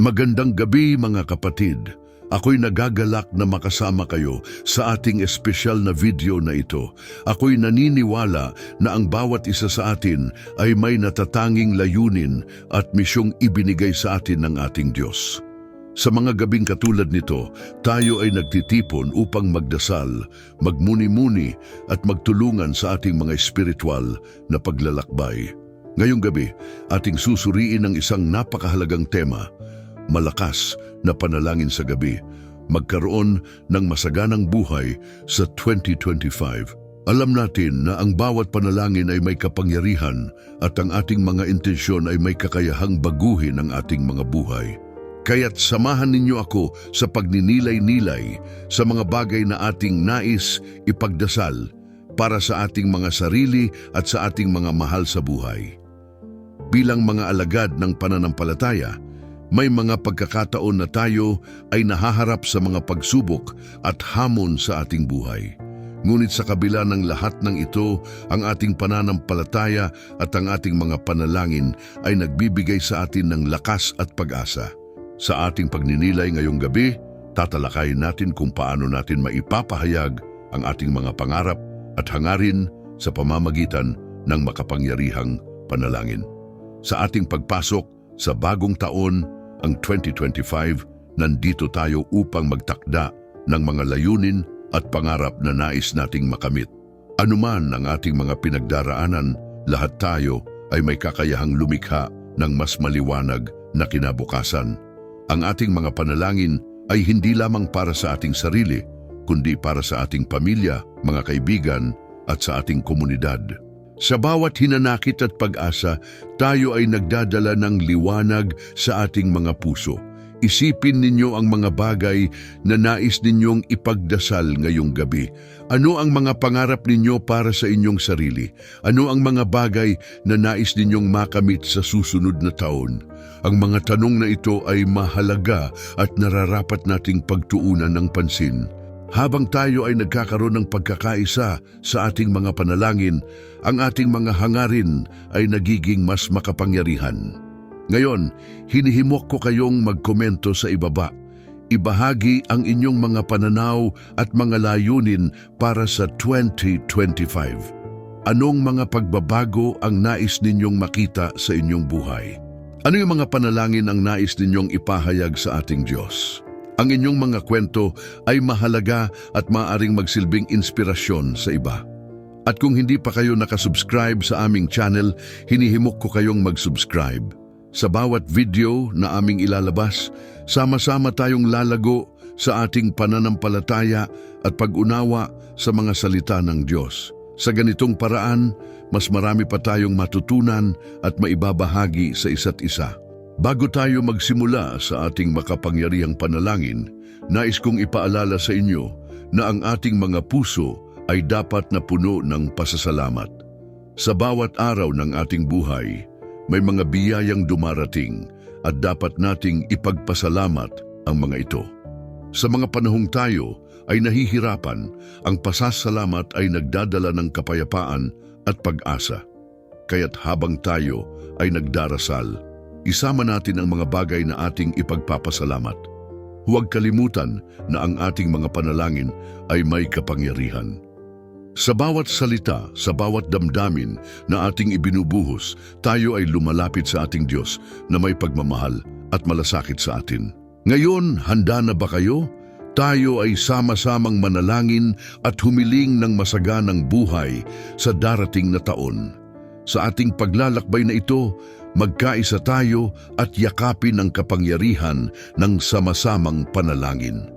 Magandang gabi mga kapatid. Ako'y nagagalak na makasama kayo sa ating espesyal na video na ito. Ako'y naniniwala na ang bawat isa sa atin ay may natatanging layunin at misyong ibinigay sa atin ng ating Diyos. Sa mga gabing katulad nito, tayo ay nagtitipon upang magdasal, magmuni-muni at magtulungan sa ating mga espiritual na paglalakbay. Ngayong gabi, ating susuriin ang isang napakahalagang tema, malakas na panalangin sa gabi, magkaroon ng masaganang buhay sa 2025. Alam natin na ang bawat panalangin ay may kapangyarihan at ang ating mga intensyon ay may kakayahang baguhin ang ating mga buhay. Kaya't samahan ninyo ako sa pagninilay-nilay sa mga bagay na ating nais ipagdasal para sa ating mga sarili at sa ating mga mahal sa buhay. Bilang mga alagad ng pananampalataya, may mga pagkakataon na tayo ay nahaharap sa mga pagsubok at hamon sa ating buhay. Ngunit sa kabila ng lahat ng ito, ang ating pananampalataya at ang ating mga panalangin ay nagbibigay sa atin ng lakas at pag-asa. Sa ating pagninilay ngayong gabi, tatalakayin natin kung paano natin maipapahayag ang ating mga pangarap at hangarin sa pamamagitan ng makapangyarihang panalangin. Sa ating pagpasok sa bagong taon, ang 2025, nandito tayo upang magtakda ng mga layunin at pangarap na nais nating makamit. Anuman ang ating mga pinagdaraanan, lahat tayo ay may kakayahang lumikha ng mas maliwanag na kinabukasan. Ang ating mga panalangin ay hindi lamang para sa ating sarili, kundi para sa ating pamilya, mga kaibigan at sa ating komunidad. Sa bawat hinanakit at pag-asa, tayo ay nagdadala ng liwanag sa ating mga puso. Isipin ninyo ang mga bagay na nais ninyong ipagdasal ngayong gabi. Ano ang mga pangarap ninyo para sa inyong sarili? Ano ang mga bagay na nais ninyong makamit sa susunod na taon? Ang mga tanong na ito ay mahalaga at nararapat nating pagtuunan ng pansin. Habang tayo ay nagkakaroon ng pagkakaisa sa ating mga panalangin, ang ating mga hangarin ay nagiging mas makapangyarihan. Ngayon, hinihimok ko kayong magkomento sa ibaba. Ibahagi ang inyong mga pananaw at mga layunin para sa 2025. Anong mga pagbabago ang nais ninyong makita sa inyong buhay? Ano yung mga panalangin ang nais ninyong ipahayag sa ating Diyos? Ang inyong mga kwento ay mahalaga at maaaring magsilbing inspirasyon sa iba. At kung hindi pa kayo nakasubscribe sa aming channel, hinihimok ko kayong mag-subscribe. Sa bawat video na aming ilalabas, sama-sama tayong lalago sa ating pananampalataya at pag-unawa sa mga salita ng Diyos. Sa ganitong paraan, mas marami pa tayong matutunan at maibabahagi sa isa't isa. Bago tayo magsimula sa ating makapangyarihang panalangin, nais kong ipaalala sa inyo na ang ating mga puso ay dapat na puno ng pasasalamat. Sa bawat araw ng ating buhay, may mga biyayang dumarating at dapat nating ipagpasalamat ang mga ito. Sa mga panahong tayo ay nahihirapan, ang pasasalamat ay nagdadala ng kapayapaan at pag-asa. Kaya't habang tayo ay nagdarasal, isama natin ang mga bagay na ating ipagpapasalamat. Huwag kalimutan na ang ating mga panalangin ay may kapangyarihan. Sa bawat salita, sa bawat damdamin na ating ibinubuhos, tayo ay lumalapit sa ating Diyos na may pagmamahal at malasakit sa atin. Ngayon, handa na ba kayo? Tayo ay sama-samang manalangin at humiling ng masaganang buhay sa darating na taon. Sa ating paglalakbay na ito, magkaisa tayo at yakapin ang kapangyarihan ng sama-samang panalangin.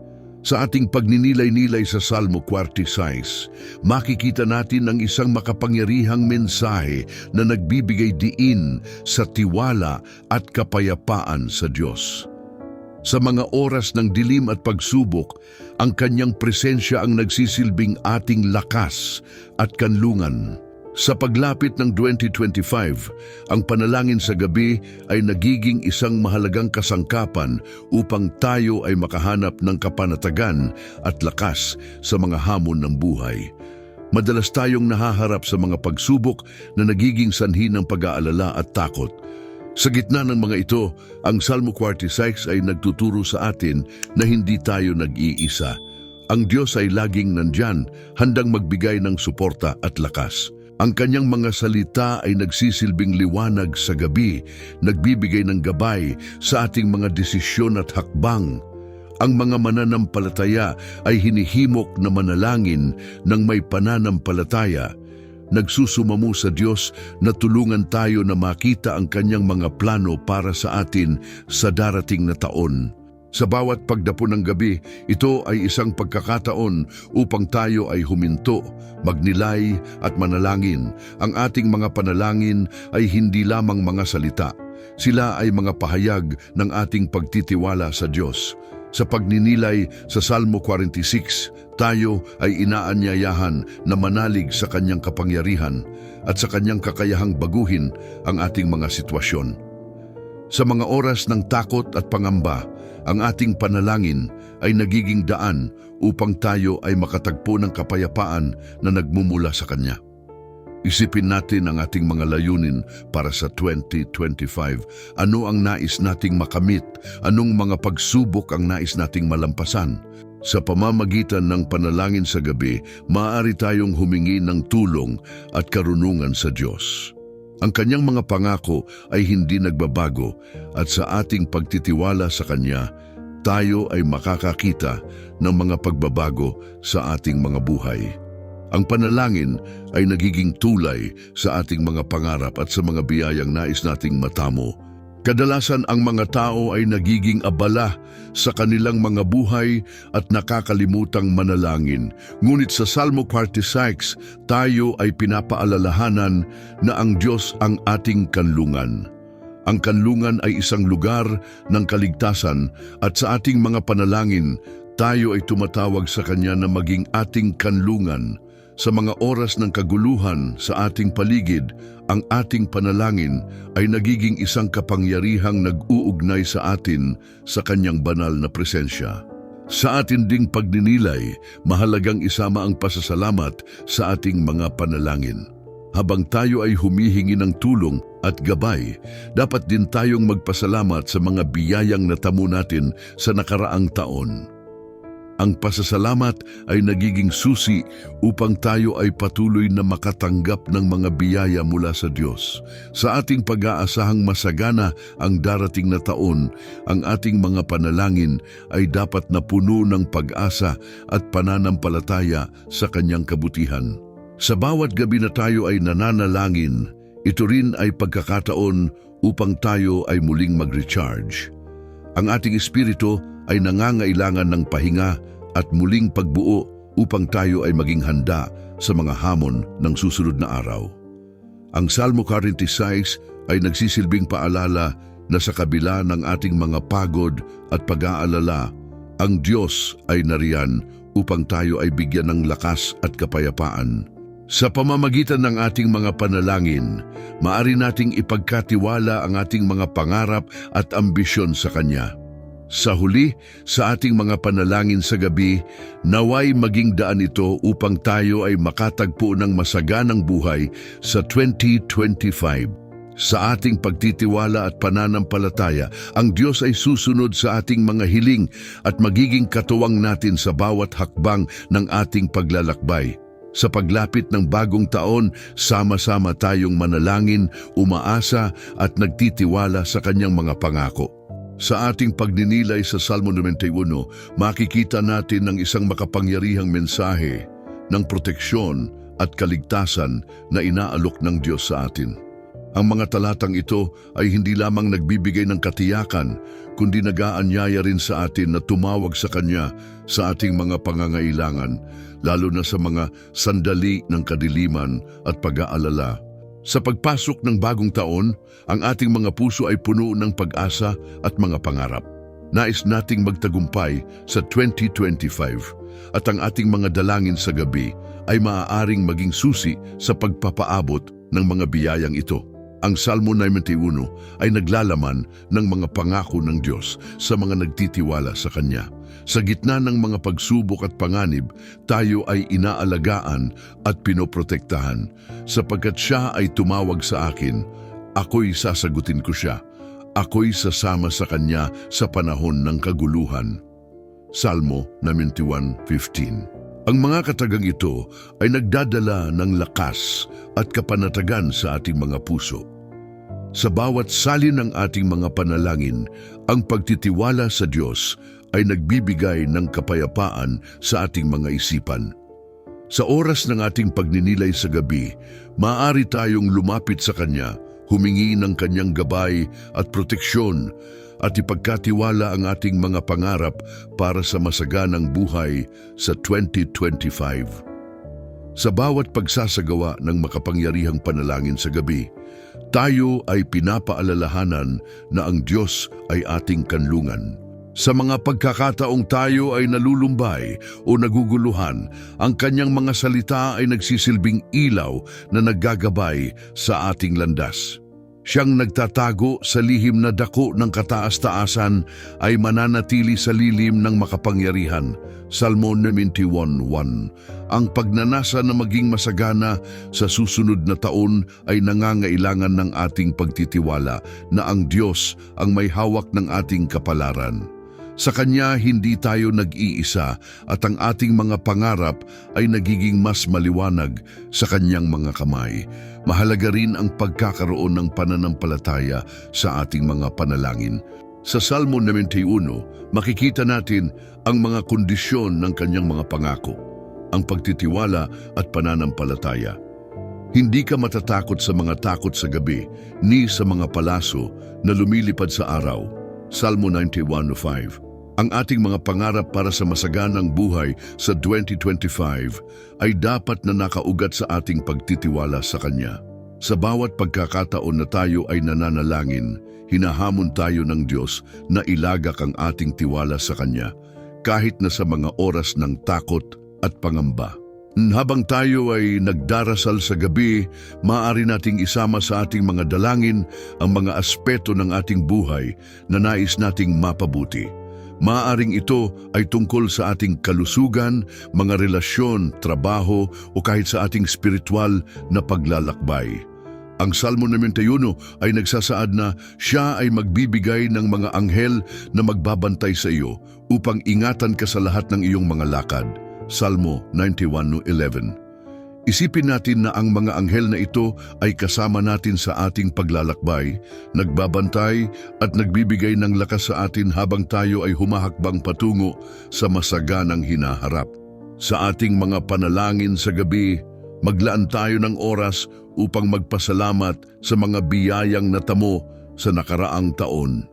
Sa ating pagninilay-nilay sa Salmo 46, makikita natin ang isang makapangyarihang mensahe na nagbibigay diin sa tiwala at kapayapaan sa Diyos. Sa mga oras ng dilim at pagsubok, ang kanyang presensya ang nagsisilbing ating lakas at kanlungan. Sa paglapit ng 2025, ang panalangin sa gabi ay nagiging isang mahalagang kasangkapan upang tayo ay makahanap ng kapanatagan at lakas sa mga hamon ng buhay. Madalas tayong nahaharap sa mga pagsubok na nagiging sanhi ng pag-aalala at takot. Sa gitna ng mga ito, ang Salmo 46 ay nagtuturo sa atin na hindi tayo nag-iisa. Ang Diyos ay laging nandyan, handang magbigay ng suporta at lakas. Ang kanyang mga salita ay nagsisilbing liwanag sa gabi, nagbibigay ng gabay sa ating mga desisyon at hakbang. Ang mga mananampalataya ay hinihimok na manalangin ng may pananampalataya. Nagsusumamo sa Diyos na tulungan tayo na makita ang kanyang mga plano para sa atin sa darating na taon. Sa bawat pagdapo ng gabi, ito ay isang pagkakataon upang tayo ay huminto, magnilay at manalangin. Ang ating mga panalangin ay hindi lamang mga salita. Sila ay mga pahayag ng ating pagtitiwala sa Diyos. Sa pagninilay sa Salmo 46, tayo ay inaanyayahan na manalig sa kanyang kapangyarihan at sa kanyang kakayahang baguhin ang ating mga sitwasyon. Sa mga oras ng takot at pangamba, ang ating panalangin ay nagiging daan upang tayo ay makatagpo ng kapayapaan na nagmumula sa Kanya. Isipin natin ang ating mga layunin para sa 2025. Ano ang nais nating makamit? Anong mga pagsubok ang nais nating malampasan? Sa pamamagitan ng panalangin sa gabi, maaari tayong humingi ng tulong at karunungan sa Diyos. Ang kanyang mga pangako ay hindi nagbabago at sa ating pagtitiwala sa Kanya, tayo ay makakakita ng mga pagbabago sa ating mga buhay. Ang panalangin ay nagiging tulay sa ating mga pangarap at sa mga biyayang nais nating matamo. Kadalasan ang mga tao ay nagiging abala sa kanilang mga buhay at nakakalimutang manalangin. Ngunit sa Salmo 46, tayo ay pinapaalalahanan na ang Diyos ang ating kanlungan. Ang kanlungan ay isang lugar ng kaligtasan at sa ating mga panalangin, tayo ay tumatawag sa Kanya na maging ating kanlungan. Sa mga oras ng kaguluhan sa ating paligid, ang ating panalangin ay nagiging isang kapangyarihang nag-uugnay sa atin sa Kanyang banal na presensya. Sa atin ding pagninilay, mahalagang isama ang pasasalamat sa ating mga panalangin. Habang tayo ay humihingi ng tulong at gabay, dapat din tayong magpasalamat sa mga biyayang natamo natin sa nakaraang taon. Ang pasasalamat ay nagiging susi upang tayo ay patuloy na makatanggap ng mga biyaya mula sa Diyos. Sa ating pag-aasahang masagana ang darating na taon, ang ating mga panalangin ay dapat na puno ng pag-asa at pananampalataya sa Kanyang kabutihan. Sa bawat gabi na tayo ay nananalangin, ito rin ay pagkakataon upang tayo ay muling mag-recharge. Ang ating espiritu ay nangangailangan ng pahinga at muling pagbuo upang tayo ay maging handa sa mga hamon ng susunod na araw. Ang Salmo 46 ay nagsisilbing paalala na sa kabila ng ating mga pagod at pag-aalala, ang Diyos ay nariyan upang tayo ay bigyan ng lakas at kapayapaan. Sa pamamagitan ng ating mga panalangin, maaari nating ipagkatiwala ang ating mga pangarap at ambisyon sa Kanya. Sa huli, sa ating mga panalangin sa gabi, naway maging daan ito upang tayo ay makatagpo ng masaganang buhay sa 2025. Sa ating pagtitiwala at pananampalataya, ang Diyos ay susunod sa ating mga hiling at magiging katuwang natin sa bawat hakbang ng ating paglalakbay. Sa paglapit ng bagong taon, sama-sama tayong manalangin, umaasa at nagtitiwala sa Kanyang mga pangako. Sa ating pagninilay sa Salmo 91, makikita natin ng isang makapangyarihang mensahe ng proteksyon at kaligtasan na inaalok ng Diyos sa atin. Ang mga talatang ito ay hindi lamang nagbibigay ng katiyakan, kundi nag-aanyaya rin sa atin na tumawag sa Kanya sa ating mga pangangailangan, lalo na sa mga sandali ng kadiliman at pag-aalala. Sa pagpasok ng bagong taon, ang ating mga puso ay puno ng pag-asa at mga pangarap. Nais nating magtagumpay sa 2025 at ang ating mga dalangin sa gabi ay maaaring maging susi sa pagpapaabot ng mga biyayang ito. Ang Salmo 91 ay naglalaman ng mga pangako ng Diyos sa mga nagtitiwala sa Kanya. Sa gitna ng mga pagsubok at panganib, tayo ay inaalagaan at pinoprotektahan. Sapagkat Siya ay tumawag sa akin, ako'y sasagutin ko siya. ako'y sasama sa Kanya sa panahon ng kaguluhan. Salmo 91:15. Ang mga katagang ito ay nagdadala ng lakas at kapanatagan sa ating mga puso. Sa bawat salin ng ating mga panalangin, ang pagtitiwala sa Diyos ay nagbibigay ng kapayapaan sa ating mga isipan. Sa oras ng ating pagninilay sa gabi, maaari tayong lumapit sa Kanya, humingi ng Kanyang gabay at proteksyon at ipagkatiwala ang ating mga pangarap para sa masaganang buhay sa 2025. Sa bawat pagsasagawa ng makapangyarihang panalangin sa gabi, tayo ay pinapaalalahanan na ang Diyos ay ating kanlungan. Sa mga pagkakataong tayo ay nalulumbay o naguguluhan, ang Kanyang mga salita ay nagsisilbing ilaw na naggagabay sa ating landas. Siyang nagtatago sa lihim na dako ng kataas-taasan ay mananatili sa lilim ng makapangyarihan. Salmo 91:1. Ang pagnanasa na maging masagana sa susunod na taon ay nangangailangan ng ating pagtitiwala na ang Diyos ang may hawak ng ating kapalaran. Sa Kanya hindi tayo nag-iisa at ang ating mga pangarap ay nagiging mas maliwanag sa Kanyang mga kamay. Mahalaga rin ang pagkakaroon ng pananampalataya sa ating mga panalangin. Sa Salmo 91, makikita natin ang mga kondisyon ng Kanyang mga pangako, ang pagtitiwala at pananampalataya. Hindi ka matatakot sa mga takot sa gabi, ni sa mga palaso na lumilipad sa araw. Salmo 91:5. Ang ating mga pangarap para sa masaganang buhay sa 2025 ay dapat na nakaugat sa ating pagtitiwala sa Kanya. Sa bawat pagkakataon na tayo ay nananalangin, hinahamon tayo ng Diyos na ilagak ang ating tiwala sa Kanya, kahit na sa mga oras ng takot at pangamba. Habang tayo ay nagdarasal sa gabi, maaari nating isama sa ating mga dalangin ang mga aspeto ng ating buhay na nais nating mapabuti. Maaaring ito ay tungkol sa ating kalusugan, mga relasyon, trabaho o kahit sa ating spiritual na paglalakbay. Ang Salmo 91 ay nagsasaad na siya ay magbibigay ng mga anghel na magbabantay sa iyo upang ingatan ka sa lahat ng iyong mga lakad. Salmo 91:11. Isipin natin na ang mga anghel na ito ay kasama natin sa ating paglalakbay, nagbabantay at nagbibigay ng lakas sa atin habang tayo ay humahakbang patungo sa masaganang hinaharap. Sa ating mga panalangin sa gabi, maglaan tayo ng oras upang magpasalamat sa mga biyayang natamo sa nakaraang taon.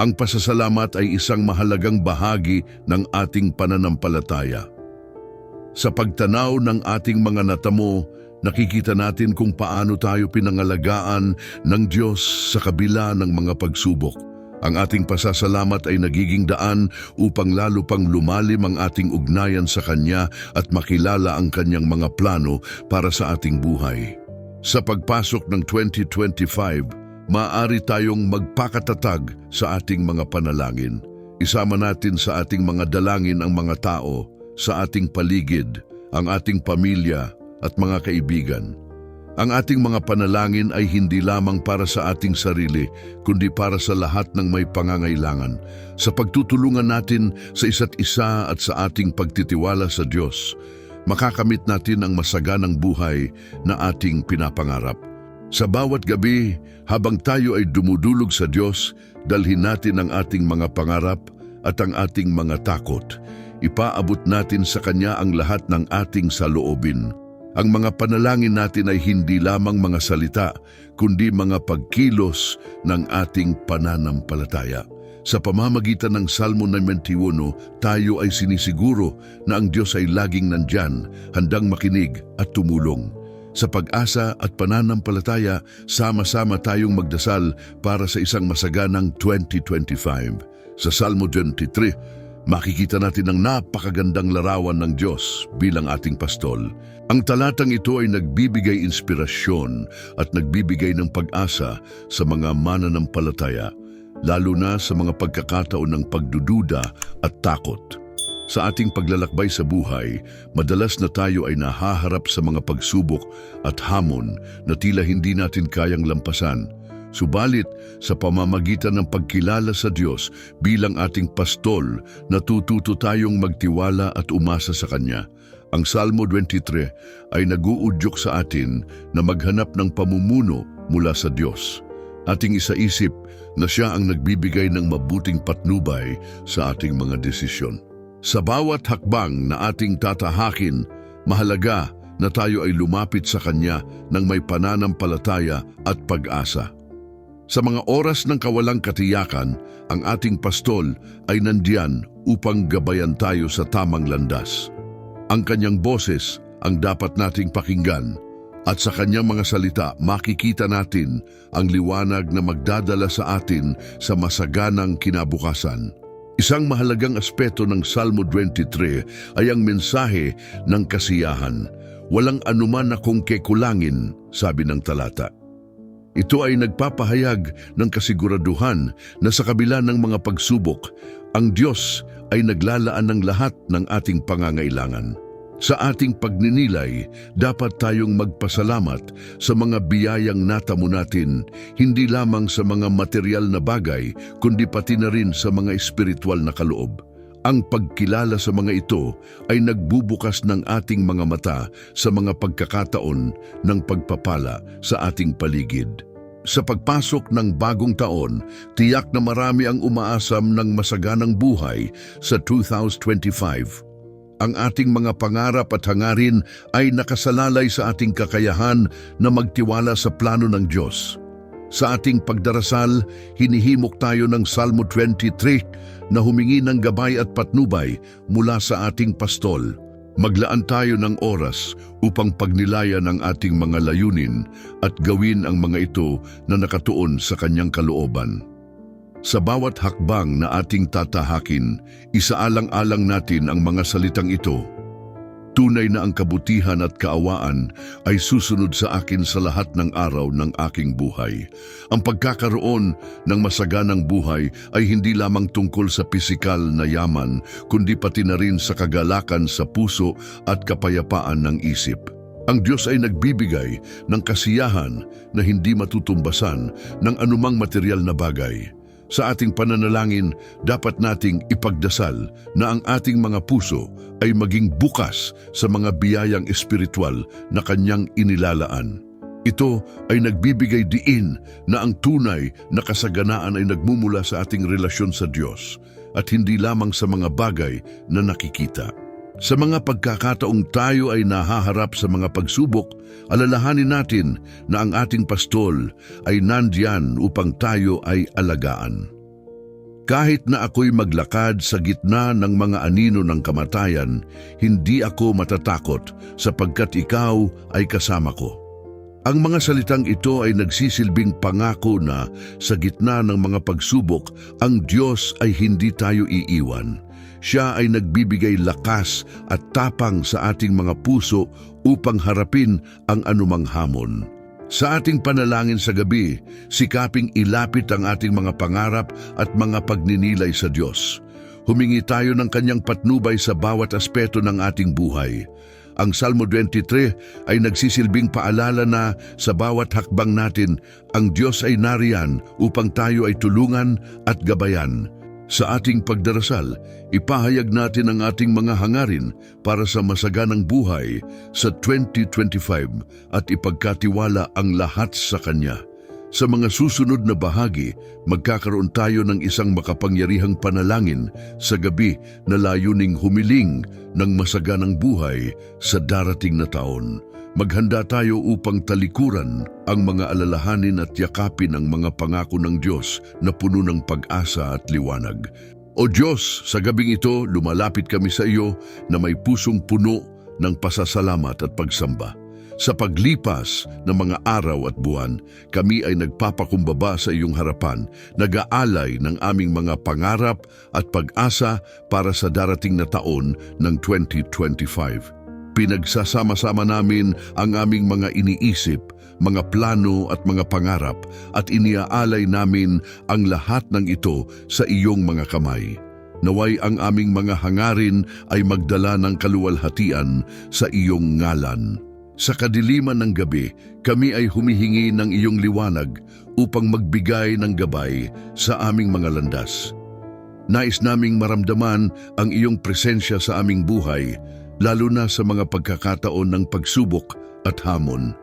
Ang pasasalamat ay isang mahalagang bahagi ng ating pananampalataya. Sa pagtanaw ng ating mga natamo, nakikita natin kung paano tayo pinangalagaan ng Diyos sa kabila ng mga pagsubok. Ang ating pasasalamat ay nagiging daan upang lalo pang lumalim ang ating ugnayan sa Kanya at makilala ang Kanyang mga plano para sa ating buhay. Sa pagpasok ng 2025, maaari tayong magpakatatag sa ating mga panalangin. Isama natin sa ating mga dalangin ang mga tao sa ating paligid, ang ating pamilya at mga kaibigan. Ang ating mga panalangin ay hindi lamang para sa ating sarili, kundi para sa lahat ng may pangangailangan. Sa pagtutulungan natin sa isa't isa at sa ating pagtitiwala sa Diyos, makakamit natin ang masaganang buhay na ating pinapangarap. Sa bawat gabi, habang tayo ay dumudulog sa Diyos, dalhin natin ang ating mga pangarap at ang ating mga takot. Ipaabot natin sa Kanya ang lahat ng ating saloobin. Ang mga panalangin natin ay hindi lamang mga salita, kundi mga pagkilos ng ating pananampalataya. Sa pamamagitan ng Salmo 91, tayo ay sinisiguro na ang Diyos ay laging nandyan, handang makinig at tumulong. Sa pag-asa at pananampalataya, sama-sama tayong magdasal para sa isang masaganang 2025. Sa Salmo 23, makikita natin ang napakagandang larawan ng Diyos bilang ating pastol. Ang talatang ito ay nagbibigay inspirasyon at nagbibigay ng pag-asa sa mga mananampalataya, lalo na sa mga pagkakataon ng pagdududa at takot. Sa ating paglalakbay sa buhay, madalas na tayo ay nahaharap sa mga pagsubok at hamon na tila hindi natin kayang lampasan. Subalit, sa pamamagitan ng pagkilala sa Diyos bilang ating pastol, natututo tayong magtiwala at umasa sa Kanya. Ang Salmo 23 ay nag-uudyok sa atin na maghanap ng pamumuno mula sa Diyos. Ating isaisip na Siya ang nagbibigay ng mabuting patnubay sa ating mga desisyon. Sa bawat hakbang na ating tatahakin, mahalaga na tayo ay lumapit sa Kanya ng may pananampalataya at pag-asa. Sa mga oras ng kawalang katiyakan, ang ating pastol ay nandiyan upang gabayan tayo sa tamang landas. Ang Kanyang boses ang dapat nating pakinggan, at sa Kanyang mga salita makikita natin ang liwanag na magdadala sa atin sa masaganang kinabukasan. Isang mahalagang aspeto ng Salmo 23 ay ang mensahe ng kasiyahan. Walang anuman akong kekulangin, sabi ng talata. Ito ay nagpapahayag ng kasiguraduhan na sa kabila ng mga pagsubok, ang Diyos ay naglalaan ng lahat ng ating pangangailangan. Sa ating pagninilay, dapat tayong magpasalamat sa mga biyayang natamo natin, hindi lamang sa mga material na bagay, kundi pati na rin sa mga espiritual na kaloob. Ang pagkilala sa mga ito ay nagbubukas ng ating mga mata sa mga pagkakataon ng pagpapala sa ating paligid. Sa pagpasok ng bagong taon, tiyak na marami ang umaasam ng masaganang buhay sa 2025. Ang ating mga pangarap at hangarin ay nakasalalay sa ating kakayahan na magtiwala sa plano ng Diyos. Sa ating pagdarasal, hinihimok tayo ng Salmo 23 na humingi ng gabay at patnubay mula sa ating pastol. Maglaan tayo ng oras upang pagnilayan ang ating mga layunin at gawin ang mga ito na nakatuon sa Kanyang kalooban. Sa bawat hakbang na ating tatahakin, isaalang-alang natin ang mga salitang ito. Tunay na ang kabutihan at kaawaan ay susunod sa akin sa lahat ng araw ng aking buhay. Ang pagkakaroon ng masaganang buhay ay hindi lamang tungkol sa pisikal na yaman, kundi pati na rin sa kagalakan sa puso at kapayapaan ng isip. Ang Diyos ay nagbibigay ng kasiyahan na hindi matutumbasan ng anumang material na bagay. Sa ating pananalangin, dapat nating ipagdasal na ang ating mga puso ay maging bukas sa mga biyayang espiritual na Kanyang inilalaan. Ito ay nagbibigay diin na ang tunay na kasaganaan ay nagmumula sa ating relasyon sa Diyos at hindi lamang sa mga bagay na nakikita. Sa mga pagkakataong tayo ay nahaharap sa mga pagsubok, alalahanin natin na ang ating pastol ay nandiyan upang tayo ay alagaan. Kahit na ako'y maglakad sa gitna ng mga anino ng kamatayan, hindi ako matatakot sapagkat ikaw ay kasama ko. Ang mga salitang ito ay nagsisilbing pangako na sa gitna ng mga pagsubok, ang Diyos ay hindi tayo iiwan. Siya ay nagbibigay lakas at tapang sa ating mga puso upang harapin ang anumang hamon. Sa ating panalangin sa gabi, sikaping ilapit ang ating mga pangarap at mga pagninilay sa Diyos. Humingi tayo ng Kanyang patnubay sa bawat aspeto ng ating buhay. Ang Salmo 23 ay nagsisilbing paalala na sa bawat hakbang natin, ang Diyos ay nariyan upang tayo ay tulungan at gabayan. Sa ating pagdarasal, ipahayag natin ang ating mga hangarin para sa masaganang buhay sa 2025 at ipagkatiwala ang lahat sa Kanya. Sa mga susunod na bahagi, magkakaroon tayo ng isang makapangyarihang panalangin sa gabi na layuning humiling ng masaganang buhay sa darating na taon. Maghanda tayo upang talikuran ang mga alalahanin at yakapin ang mga pangako ng Diyos na puno ng pag-asa at liwanag. O Diyos, sa gabing ito, lumalapit kami sa iyo na may pusong puno ng pasasalamat at pagsamba. Sa paglipas ng mga araw at buwan, kami ay nagpapakumbaba sa iyong harapan, nag-aalay ng aming mga pangarap at pag-asa para sa darating na taon ng 2025. Pinagsasama-sama namin ang aming mga iniisip, mga plano at mga pangarap at iniaalay namin ang lahat ng ito sa iyong mga kamay. Naway ang aming mga hangarin ay magdala ng kaluwalhatian sa iyong ngalan. Sa kadiliman ng gabi, kami ay humihingi ng iyong liwanag upang magbigay ng gabay sa aming mga landas. Nais naming maramdaman ang iyong presensya sa aming buhay, lalo na sa mga pagkakataon ng pagsubok at hamon.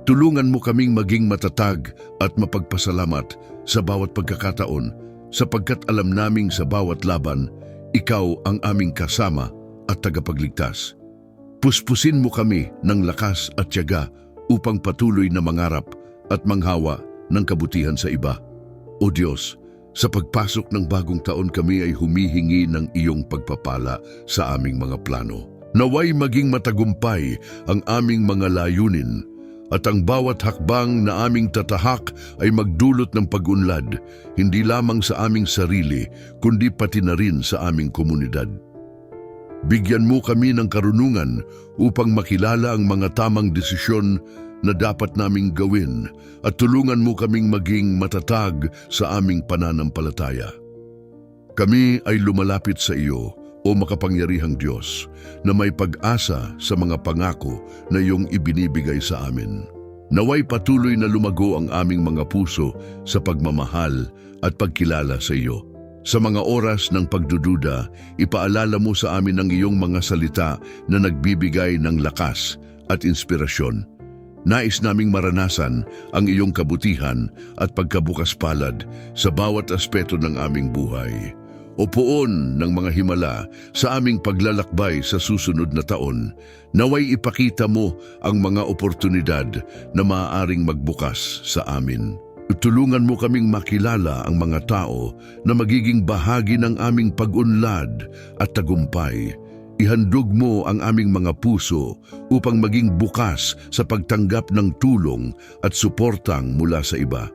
Tulungan mo kaming maging matatag at mapagpasalamat sa bawat pagkakataon, sapagkat alam naming sa bawat laban, ikaw ang aming kasama at tagapagligtas. Puspusin mo kami ng lakas at tiyaga upang patuloy na mangarap at manghawa ng kabutihan sa iba. O Diyos, sa pagpasok ng bagong taon kami ay humihingi ng iyong pagpapala sa aming mga plano. Naway maging matagumpay ang aming mga layunin at ang bawat hakbang na aming tatahak ay magdulot ng pag-unlad, hindi lamang sa aming sarili, kundi pati na rin sa aming komunidad. Bigyan mo kami ng karunungan upang makilala ang mga tamang desisyon na dapat naming gawin at tulungan mo kaming maging matatag sa aming pananampalataya. Kami ay lumalapit sa iyo, o makapangyarihang Diyos, na may pag-asa sa mga pangako na iyong ibinibigay sa amin. Naway patuloy na lumago ang aming mga puso sa pagmamahal at pagkilala sa iyo. Sa mga oras ng pagdududa, ipaalala mo sa amin ang iyong mga salita na nagbibigay ng lakas at inspirasyon. Nais naming maranasan ang iyong kabutihan at pagkabukas palad sa bawat aspeto ng aming buhay. O poon ng mga himala sa aming paglalakbay sa susunod na taon, naway ipakita mo ang mga oportunidad na maaaring magbukas sa amin. Tulungan mo kaming makilala ang mga tao na magiging bahagi ng aming pag-unlad at tagumpay. Ihandog mo ang aming mga puso upang maging bukas sa pagtanggap ng tulong at suportang mula sa iba.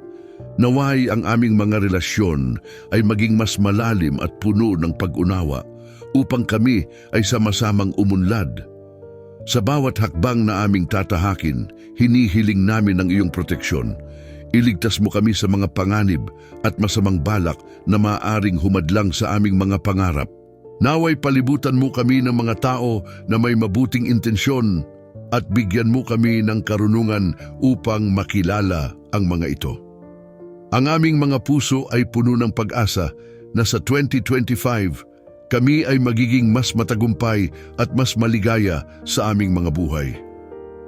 Naway ang aming mga relasyon ay maging mas malalim at puno ng pag-unawa upang kami ay sama-samang umunlad. Sa bawat hakbang na aming tatahakin, hinihiling namin ang iyong proteksyon. Iligtas mo kami sa mga panganib at masamang balak na maaaring humadlang sa aming mga pangarap. Naway palibutan mo kami ng mga tao na may mabuting intensyon at bigyan mo kami ng karunungan upang makilala ang mga ito. Ang aming mga puso ay puno ng pag-asa na sa 2025, kami ay magiging mas matagumpay at mas maligaya sa aming mga buhay.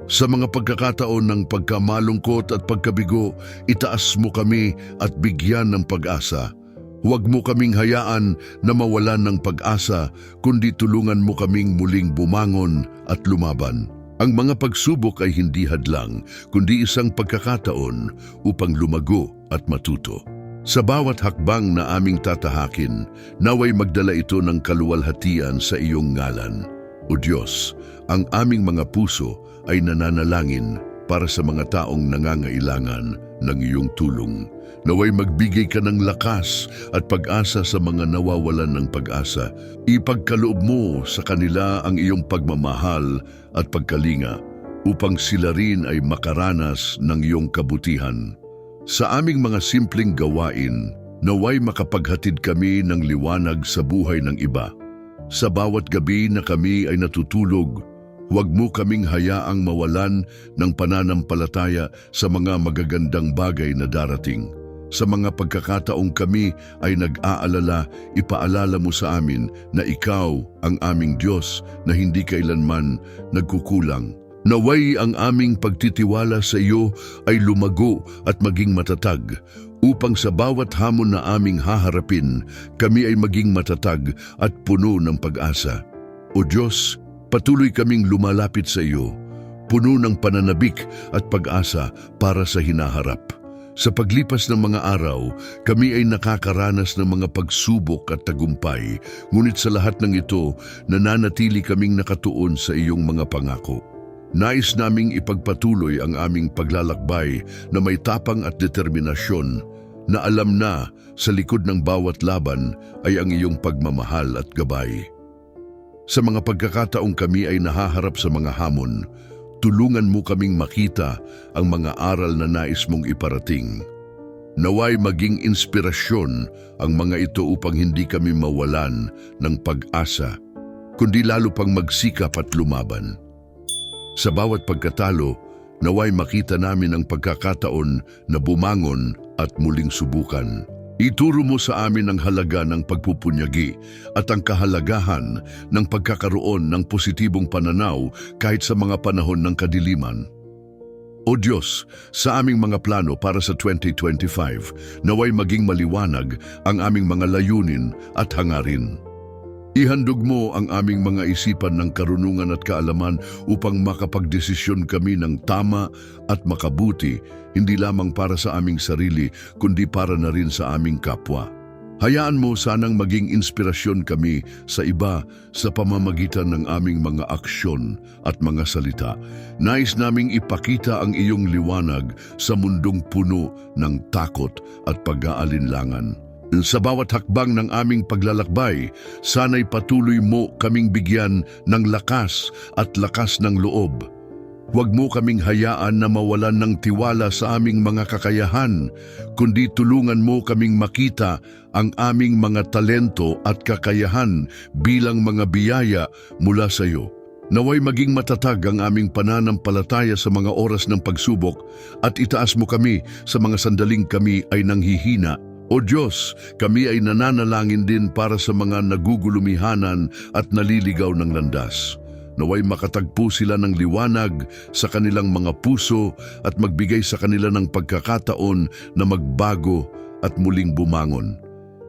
Sa mga pagkakataon ng pagkamalungkot at pagkabigo, itaas mo kami at bigyan ng pag-asa. Huwag mo kaming hayaan na mawalan ng pag-asa, kundi tulungan mo kaming muling bumangon at lumaban. Ang mga pagsubok ay hindi hadlang, kundi isang pagkakataon upang lumago at matuto. Sa bawat hakbang na aming tatahakin, naway magdala ito ng kaluwalhatian sa iyong ngalan. O Diyos, ang aming mga puso ay nananalangin para sa mga taong nangangailangan ng iyong tulong. Naway magbigay ka ng lakas at pag-asa sa mga nawawalan ng pag-asa. Ipagkaloob mo sa kanila ang iyong pagmamahal at pagkalinga upang sila rin ay makaranas ng iyong kabutihan. Sa aming mga simpleng gawain, naway makapaghatid kami ng liwanag sa buhay ng iba. Sa bawat gabi na kami ay natutulog, huwag mo kaming hayaang mawalan ng pananampalataya sa mga magagandang bagay na darating. Sa mga pagkakataong kami ay nag-aalala, ipaalala mo sa amin na ikaw ang aming Diyos na hindi kailanman nagkukulang. Naway ang aming pagtitiwala sa iyo ay lumago at maging matatag, upang sa bawat hamon na aming haharapin, kami ay maging matatag at puno ng pag-asa. O Diyos, patuloy kaming lumalapit sa iyo, puno ng pananabik at pag-asa para sa hinaharap. Sa paglipas ng mga araw, kami ay nakakaranas ng mga pagsubok at tagumpay, ngunit sa lahat ng ito, nananatili kaming nakatuon sa iyong mga pangako. Nais naming ipagpatuloy ang aming paglalakbay na may tapang at determinasyon, na alam na sa likod ng bawat laban ay ang iyong pagmamahal at gabay. Sa mga pagkakataong kami ay nahaharap sa mga hamon, tulungan mo kaming makita ang mga aral na nais mong iparating. Naway maging inspirasyon ang mga ito upang hindi kami mawalan ng pag-asa, kundi lalo pang magsikap at lumaban. Sa bawat pagkatalo, naway makita namin ang pagkakataon na bumangon at muling subukan. Ituro mo sa amin ang halaga ng pagpupunyagi at ang kahalagahan ng pagkakaroon ng positibong pananaw kahit sa mga panahon ng kadiliman. O Diyos, sa aming mga plano para sa 2025, naway maging maliwanag ang aming mga layunin at hangarin. Ihandog mo ang aming mga isipan ng karunungan at kaalaman upang makapagdesisyon kami ng tama at makabuti, hindi lamang para sa aming sarili, kundi para na rin sa aming kapwa. Hayaan mo sanang maging inspirasyon kami sa iba sa pamamagitan ng aming mga aksyon at mga salita. Nais naming ipakita ang iyong liwanag sa mundong puno ng takot at pag-aalinlangan. Sa bawat hakbang ng aming paglalakbay, sana'y patuloy mo kaming bigyan ng lakas at lakas ng loob. Huwag mo kaming hayaan na mawalan ng tiwala sa aming mga kakayahan, kundi tulungan mo kaming makita ang aming mga talento at kakayahan bilang mga biyaya mula sa iyo. Naway maging matatag ang aming pananampalataya sa mga oras ng pagsubok at itaas mo kami sa mga sandaling kami ay nanghihina. O Diyos, kami ay nananalangin din para sa mga nagugulumihanan at naliligaw ng landas. Naway makatagpo sila ng liwanag sa kanilang mga puso at magbigay sa kanila ng pagkakataon na magbago at muling bumangon.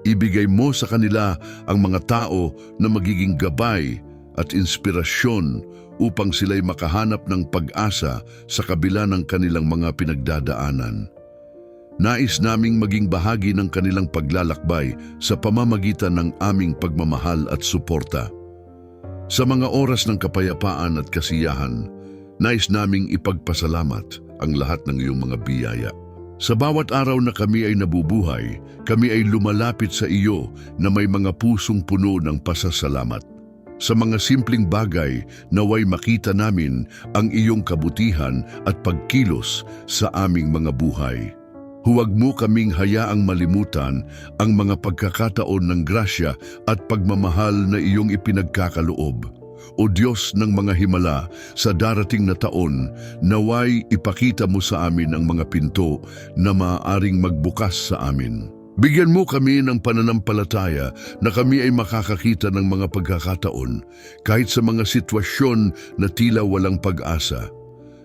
Ibigay mo sa kanila ang mga tao na magiging gabay at inspirasyon upang sila'y makahanap ng pag-asa sa kabila ng kanilang mga pinagdadaanan. Nais naming maging bahagi ng kanilang paglalakbay sa pamamagitan ng aming pagmamahal at suporta. Sa mga oras ng kapayapaan at kasiyahan, nais naming ipagpasalamat ang lahat ng iyong mga biyaya. Sa bawat araw na kami ay nabubuhay, kami ay lumalapit sa iyo na may mga pusong puno ng pasasalamat. Sa mga simpleng bagay, naway makita namin ang iyong kabutihan at pagkilos sa aming mga buhay. Huwag mo kaming hayaang malimutan ang mga pagkakataon ng grasya at pagmamahal na iyong ipinagkakaloob. O Diyos ng mga himala, sa darating na taon, naway ipakita mo sa amin ang mga pinto na maaaring magbukas sa amin. Bigyan mo kami ng pananampalataya na kami ay makakakita ng mga pagkakataon kahit sa mga sitwasyon na tila walang pag-asa.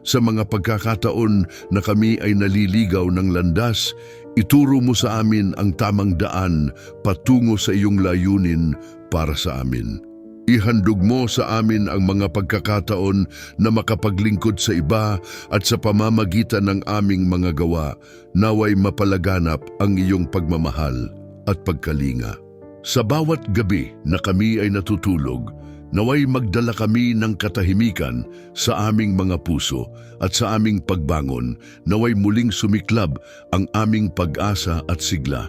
Sa mga pagkakataon na kami ay naliligaw ng landas, ituro mo sa amin ang tamang daan patungo sa iyong layunin para sa amin. Ihandog mo sa amin ang mga pagkakataon na makapaglingkod sa iba at sa pamamagitan ng aming mga gawa, naway mapalaganap ang iyong pagmamahal at pagkalinga. Sa bawat gabi na kami ay natutulog, naway magdala kami ng katahimikan sa aming mga puso at sa aming pagbangon, naway muling sumiklab ang aming pag-asa at sigla.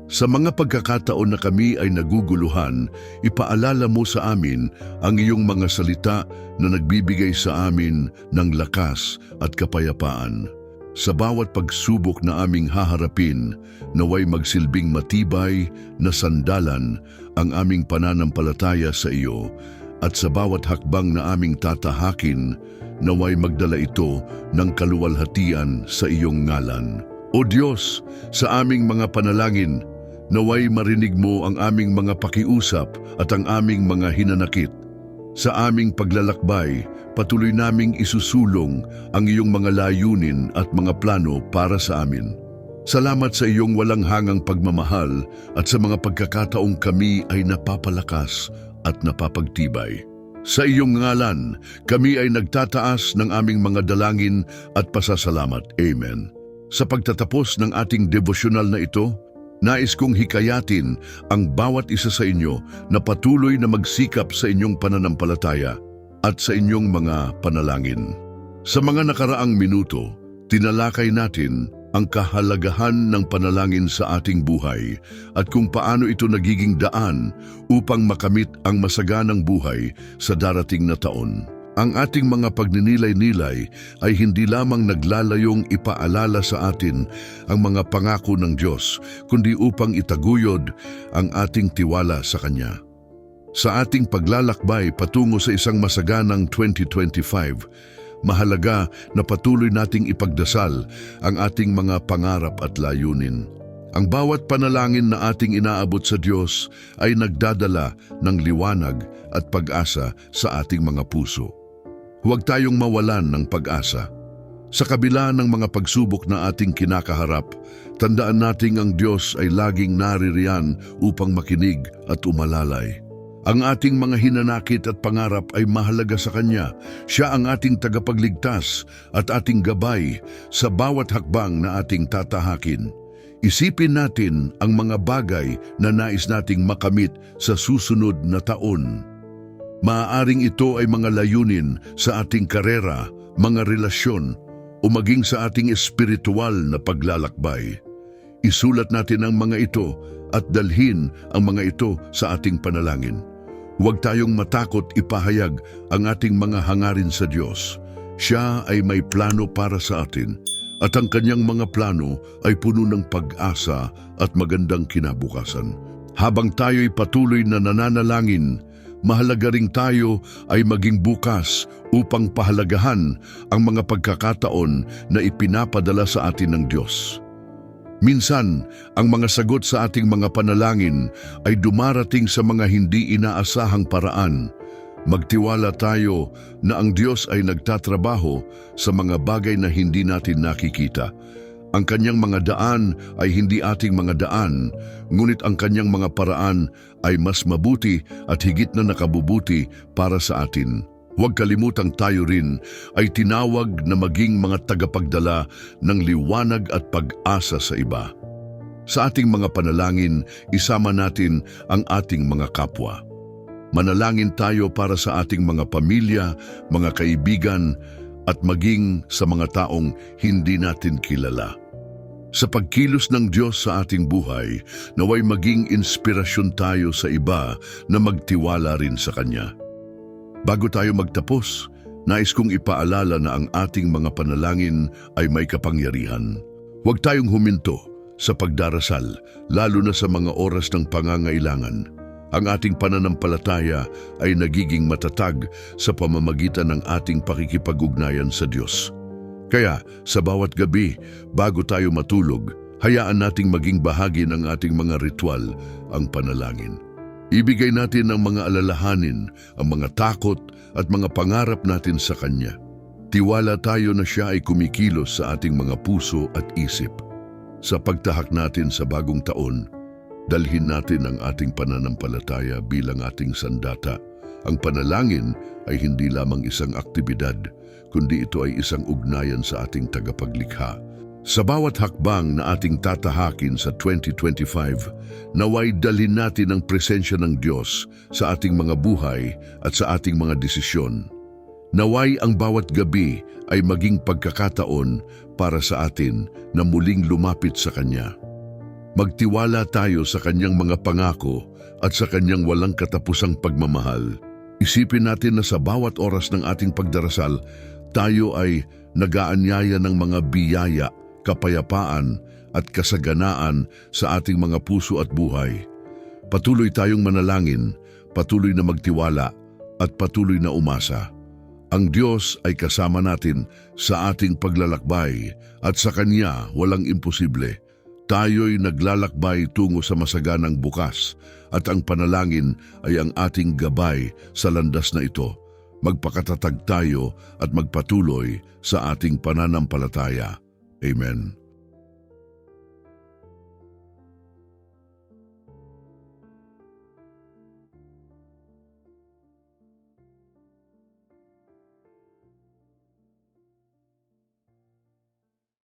Sa mga pagkakataon na kami ay naguguluhan, ipaalala mo sa amin ang iyong mga salita na nagbibigay sa amin ng lakas at kapayapaan. Sa bawat pagsubok na aming haharapin, naway magsilbing matibay na sandalan ang aming pananampalataya sa iyo, at sa bawat hakbang na aming tatahakin, naway magdala ito ng kaluwalhatian sa iyong ngalan. O Diyos, sa aming mga panalangin, naway marinig mo ang aming mga pakiusap at ang aming mga hinanakit. Sa aming paglalakbay, patuloy naming isusulong ang iyong mga layunin at mga plano para sa amin. Salamat sa iyong walang hangang pagmamahal at sa mga pagkakataong kami ay napapalakas at napapagtibay. Sa iyong ngalan, kami ay nagtataas ng aming mga dalangin at pasasalamat. Amen. Sa pagtatapos ng ating devosyonal na ito, nais kong hikayatin ang bawat isa sa inyo na patuloy na magsikap sa inyong pananampalataya at sa inyong mga panalangin. Sa mga nakaraang minuto, tinalakay natin ang kahalagahan ng panalangin sa ating buhay at kung paano ito nagiging daan upang makamit ang masaganang buhay sa darating na taon. Ang ating mga pagninilay-nilay ay hindi lamang naglalayong ipaalala sa atin ang mga pangako ng Diyos, kundi upang itaguyod ang ating tiwala sa Kanya. Sa ating paglalakbay patungo sa isang masaganang 2025, mahalaga na patuloy nating ipagdasal ang ating mga pangarap at layunin. Ang bawat panalangin na ating inaabot sa Diyos ay nagdadala ng liwanag at pag-asa sa ating mga puso. Huwag tayong mawalan ng pag-asa. Sa kabila ng mga pagsubok na ating kinakaharap, tandaan nating ang Diyos ay laging naririyan upang makinig at umalalay. Ang ating mga hinanakit at pangarap ay mahalaga sa Kanya. Siya ang ating tagapagligtas at ating gabay sa bawat hakbang na ating tatahakin. Isipin natin ang mga bagay na nais nating makamit sa susunod na taon. Maaaring ito ay mga layunin sa ating karera, mga relasyon, o maging sa ating espiritual na paglalakbay. Isulat natin ang mga ito at dalhin ang mga ito sa ating panalangin. Huwag tayong matakot ipahayag ang ating mga hangarin sa Diyos. Siya ay may plano para sa atin at ang kanyang mga plano ay puno ng pag-asa at magandang kinabukasan. Habang tayo'y patuloy na nananalangin, mahalaga ring tayo ay maging bukas upang pahalagahan ang mga pagkakataon na ipinapadala sa atin ng Diyos. Minsan, ang mga sagot sa ating mga panalangin ay dumarating sa mga hindi inaasahang paraan. Magtiwala tayo na ang Diyos ay nagtatrabaho sa mga bagay na hindi natin nakikita. Ang kanyang mga daan ay hindi ating mga daan, ngunit ang kanyang mga paraan ay mas mabuti at higit na nakabubuti para sa atin. Huwag kalimutang tayo rin ay tinawag na maging mga tagapagdala ng liwanag at pag-asa sa iba. Sa ating mga panalangin, isama natin ang ating mga kapwa. Manalangin tayo para sa ating mga pamilya, mga kaibigan, at maging sa mga taong hindi natin kilala. Sa pagkilos ng Diyos sa ating buhay, naway maging inspirasyon tayo sa iba na magtiwala rin sa Kanya. Bago tayo magtapos, nais kong ipaalala na ang ating mga panalangin ay may kapangyarihan. Huwag tayong huminto sa pagdarasal, lalo na sa mga oras ng pangangailangan. Ang ating pananampalataya ay nagiging matatag sa pamamagitan ng ating pakikipag-ugnayan sa Diyos. Kaya, sa bawat gabi, bago tayo matulog, hayaan nating maging bahagi ng ating mga ritual ang panalangin. Ibigay natin ang mga alalahanin, ang mga takot at mga pangarap natin sa Kanya. Tiwala tayo na Siya ay kumikilos sa ating mga puso at isip. Sa pagtahak natin sa bagong taon, dalhin natin ang ating pananampalataya bilang ating sandata. Ang panalangin ay hindi lamang isang aktibidad, kundi ito ay isang ugnayan sa ating tagapaglikha. Sa bawat hakbang na ating tatahakin sa 2025, naway dalhin natin ang presensya ng Diyos sa ating mga buhay at sa ating mga desisyon. Naway ang bawat gabi ay maging pagkakataon para sa atin na muling lumapit sa Kanya. Magtiwala tayo sa Kanyang mga pangako at sa Kanyang walang katapusang pagmamahal. Isipin natin na sa bawat oras ng ating pagdarasal, tayo ay nag-aanyaya ng mga biyaya, kapayapaan at kasaganaan sa ating mga puso at buhay. Patuloy tayong manalangin, patuloy na magtiwala at patuloy na umasa. Ang Diyos ay kasama natin sa ating paglalakbay at sa Kanya walang imposible. Tayo'y naglalakbay tungo sa masaganang bukas at ang panalangin ay ang ating gabay sa landas na ito. Magpakatatag tayo at magpatuloy sa ating pananampalataya. Amen.